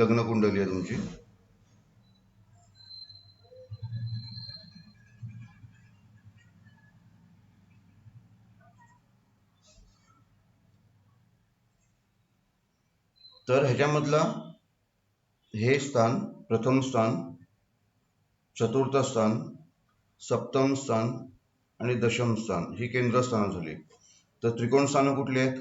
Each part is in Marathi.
लग्न कुंडली आहे तुमची. तर ह्याच्यामधला हे स्थान, प्रथम स्थान, चतुर्थ स्थान, सप्तम स्थान आणि दशम स्थान ही केंद्रस्थानं झाली. तर त्रिकोण स्थानं कुठली आहेत?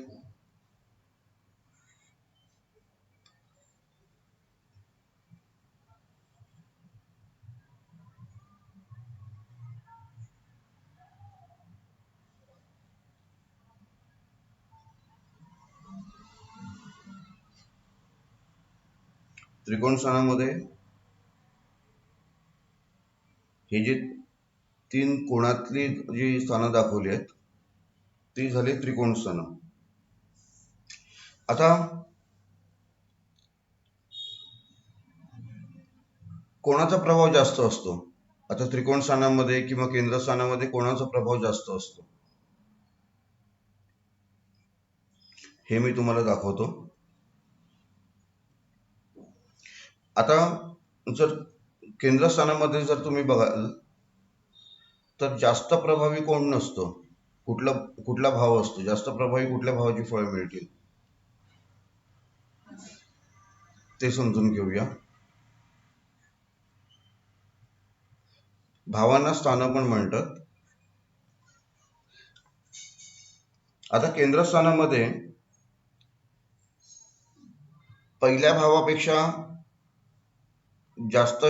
त्रिकोण स्थानामध्ये हे जे 3 कोणातली जी स्थानं दाखवली आहेत ती झाली त्रिकोण स्थानं. आता कोणाचा प्रभाव जास्त असतो? आता त्रिकोण स्थानामध्ये किंवा केंद्र स्थानामध्ये कोणाचा प्रभाव जास्त असतो हे मी तुम्हाला दाखवतो. आता जर केंद्रस्थानामध्ये जर तुम्ही बघाल तर जास्त प्रभावी कोण नसतो? कुठला भाव असतो? जास्त प्रभावी कुठल्या भावाची फळं मिळतील ते समजून घेऊया. भावांना स्थानं पण म्हणतात. आता केंद्रस्थानामध्ये पहिल्या भावापेक्षा जास्त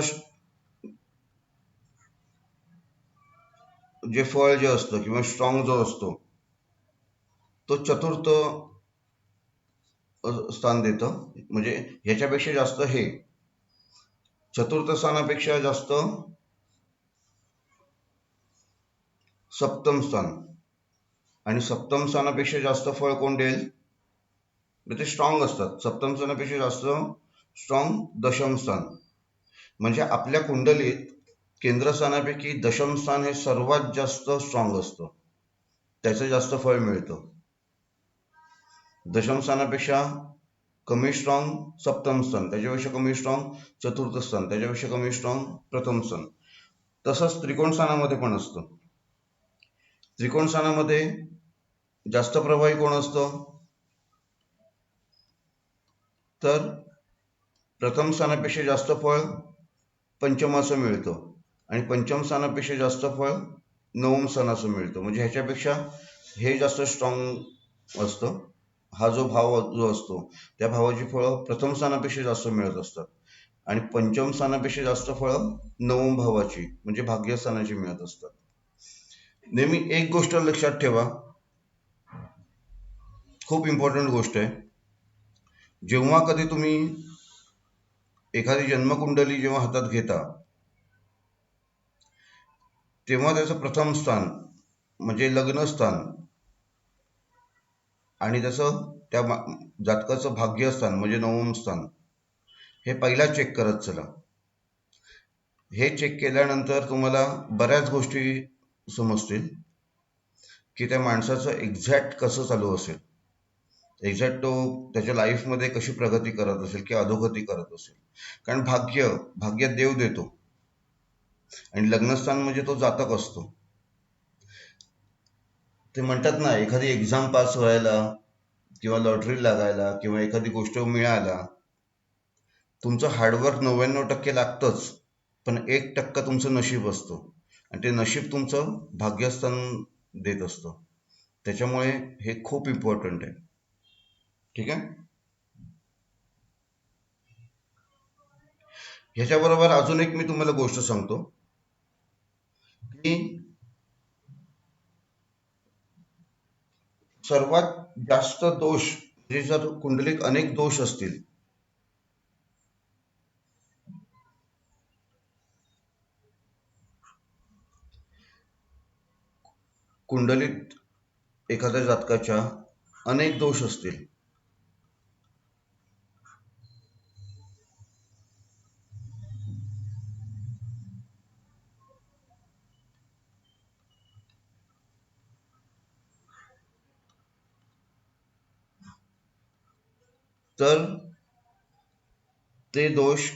जे फळ जे असतं किंवा स्ट्रॉंग जो असतो तो चतुर्थ स्थान देतं. म्हणजे ह्याच्यापेक्षा जास्त हे चतुर्थ स्थानापेक्षा जास्त सप्तम स्थान आणि सप्तम स्थानापेक्षा जास्त फळ कोण देईल? ते स्ट्रॉंग असतात. सप्तम स्थानापेक्षा जास्त स्ट्रॉंग दशम स्थान. म्हणजे आपल्या कुंडलीत केंद्रस्थानापैकी दशम स्थान हे सर्वात जास्त स्ट्रॉंग असतं, त्याचं जास्त फळ मिळतं. दशम स्थानापेक्षा कमी स्ट्रॉंग सप्तम स्थान, त्याच्यापेक्षा कमी स्ट्रॉंग चतुर्थ स्थान, त्याच्यापेक्षा कमी स्ट्रॉंग प्रथम स्थान. तसंच त्रिकोण स्थानामध्ये पण असतं. त्रिकोण स्थानामध्ये जास्त प्रभावी कोण असतं? तर प्रथम स्थानापेक्षा जास्त फळ पंचमाचं मिळतं आणि पंचम स्थानापेक्षा जास्त फळ नवम स्थानाचं मिळतं. म्हणजे ह्याच्यापेक्षा हे जास्त स्ट्रॉंग असतं. हा जो भाव जो असतो त्या भावाची फळं प्रथम स्थानापेक्षा जास्त मिळत असतात आणि पंचम स्थानापेक्षा जास्त फळं नवम भावाची म्हणजे भाग्यस्थानाची मिळत असतात. नेहमी एक गोष्ट लक्षात ठेवा, खूप इम्पॉर्टंट गोष्ट आहे. जेव्हा कधी तुम्ही एखादी जन्मकुंडली जेव्हा हातात घेता तेव्हा त्याचं प्रथम स्थान म्हणजे लग्नस्थान आणि त्याचं त्या जातकाचं भाग्यस्थान म्हणजे नवम स्थान हे पहिला चेक करत चला. हे चेक केल्यानंतर तुम्हाला बऱ्याच गोष्टी समजतील की त्या माणसाचं एक्झॅक्ट कसं चालू असेल, एक्झॅक्ट तो त्याच्या लाईफमध्ये कशी प्रगती करत असेल किंवा अधोगती करत असेल. कारण भाग्य देव देतो आणि लग्नस्थान म्हणजे तो जातक असतो. ते म्हणतात ना, एखादी एक्झाम पास व्हायला किंवा लॉटरी लागायला किंवा एखादी गोष्ट मिळायला तुमचं हार्डवर्क 99% लागतंच, पण 1% तुमचं नशीब असतं आणि ते नशीब तुमचं भाग्यस्थान देत असतं. त्याच्यामुळे हे खूप इम्पॉर्टंट आहे. ठीक आहे. ह्याच्याबरोबर अजून एक मी तुम्हाला गोष्ट सांगतो की सर्वात जास्त दोष म्हणजे जर कुंडलीत अनेक दोष असतील कुंडलीत एखाद्या जातकाच्या अनेक दोष असतील तर ते दोष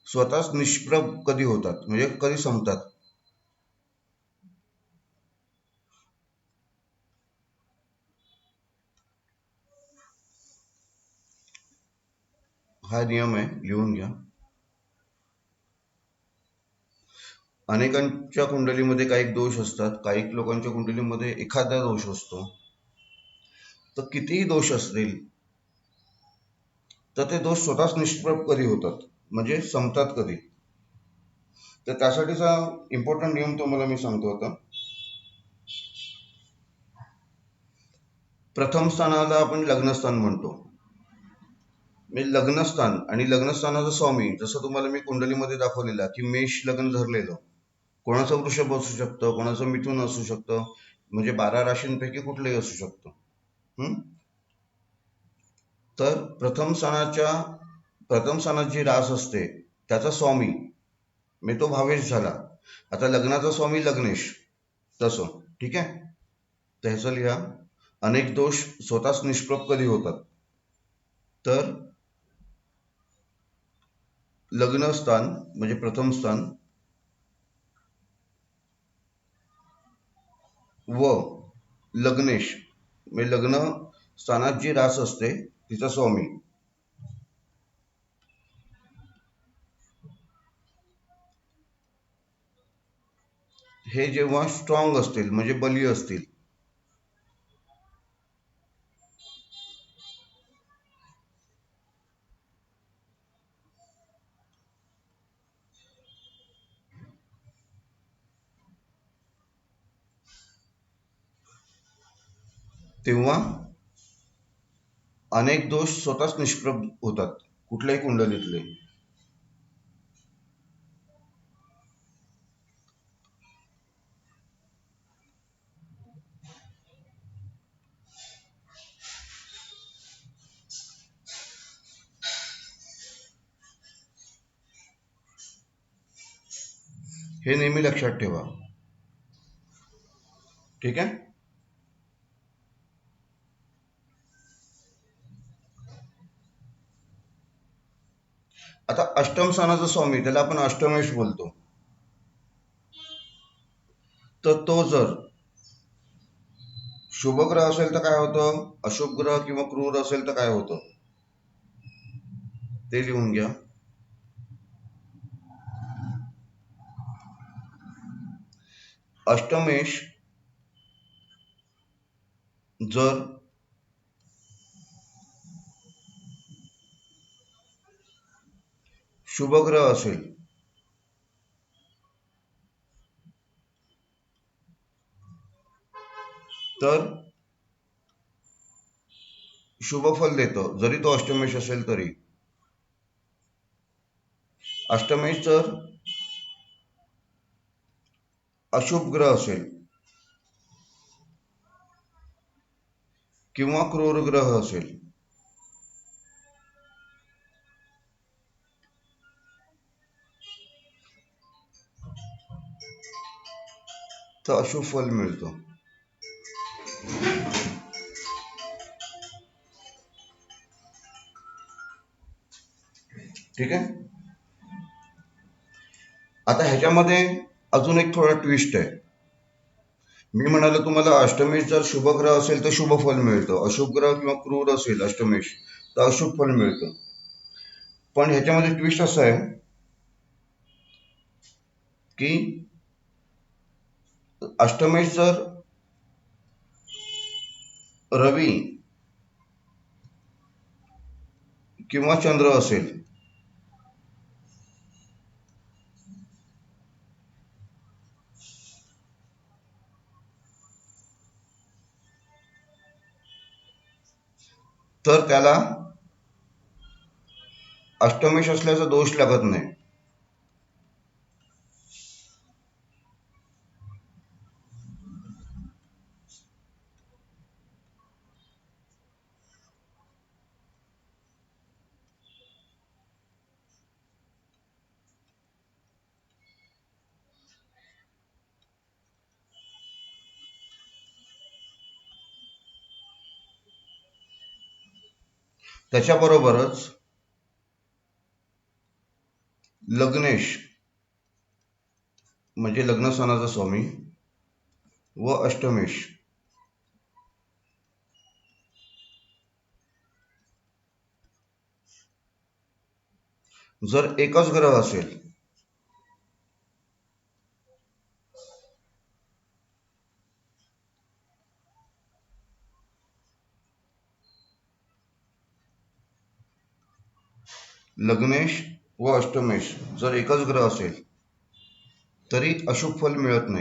स्वतःच निष्प्रभ कधी होतात, म्हणजे कधी संपतात? हा नियम आहे, लिहून घ्या. अनेकांच्या कुंडलीमध्ये काही दोष असतात, काही लोकांच्या कुंडलीमध्ये एखादा दोष असतो. तर कितीही दोष असतील तर ते दोष स्वतःच निष्प्रभ कधी होतात, म्हणजे संपतात कधी? तर त्यासाठीचा इम्पॉर्टंट नियम तुम्हाला मी सांगतो आता. प्रथम स्थानाला आपण लग्नस्थान म्हणतो. म्हणजे लग्नस्थान आणि लग्नस्थानाचा स्वामी, जसं तुम्हाला मी कुंडलीमध्ये दाखवलेला की मेष लग्न धरलेलं, कोणाचं वृषभ असू शकतं, कोणाचं मिथुन असू शकतं, म्हणजे 12 राशींपैकी कुठलंही असू शकतं. तर प्रथम स्थानात जी रास असते त्याचा स्वामी म्हणजे तो भावेश झाला. आता लग्नाचा स्वामी लग्नेश, तसं ठीक आहे. तर ह्याचं लिहा. अनेक दोष स्वतःच निष्प्रभ कधी होतात? तर लग्नस्थान म्हणजे प्रथम स्थान व लग्नेश म्हणजे लग्न स्थानात जी रास असते तिचा स्वामी, हे जेव्हा स्ट्रॉंग असतील म्हणजे बलीय असतील, तेव्हा अनेक दोष स्वतःच निष्प्रभ होतात कुठल्याही कुंडलीतले. हे नेहमी लक्षात ठेवा, ठीक आहे. आता अष्टम स्थानाचा स्वामी त्याला आपण अष्टमेश बोलतो. तर तो जर शुभ ग्रह असेल तर काय होतं, अशुभ ग्रह किंवा क्रूर असेल तर काय होतं, ते लिहून घ्या. अष्टमेश जर शुभ ग्रह असेल तर शुभ फल देतो, जरी तो अष्टमेश असेल तरी. अष्टमेश जर अशुभ ग्रह असेल किंवा क्रूर ग्रह असेल तर अशुभ फल मिळतो, ठीक आहे. आता ह्याच्यामध्ये अजून एक थोडा ट्विस्ट आहे. मी म्हणालो तुम्हाला अष्टमेश जर शुभ ग्रह असेल तर शुभ फल मिळतं, अशुभ ग्रह किंवा क्रूर असेल अष्टमेश तर अशुभ फल मिळतं. पण ह्याच्यामध्ये ट्विस्ट असं आहे की अष्टमेश जर रवी किंवा चंद्र असेल तर त्याला अष्टमेश असल्याचा दोष लागत नाही. त्याच्याबरोबरच लग्नेश म्हणजे लग्न स्थानाचा स्वामी व अष्टमेश जर एकच ग्रह असेल लग्नेश व अष्टमेश जर एकच ग्रह असेल तरी अशुभ फल मिळत नाही.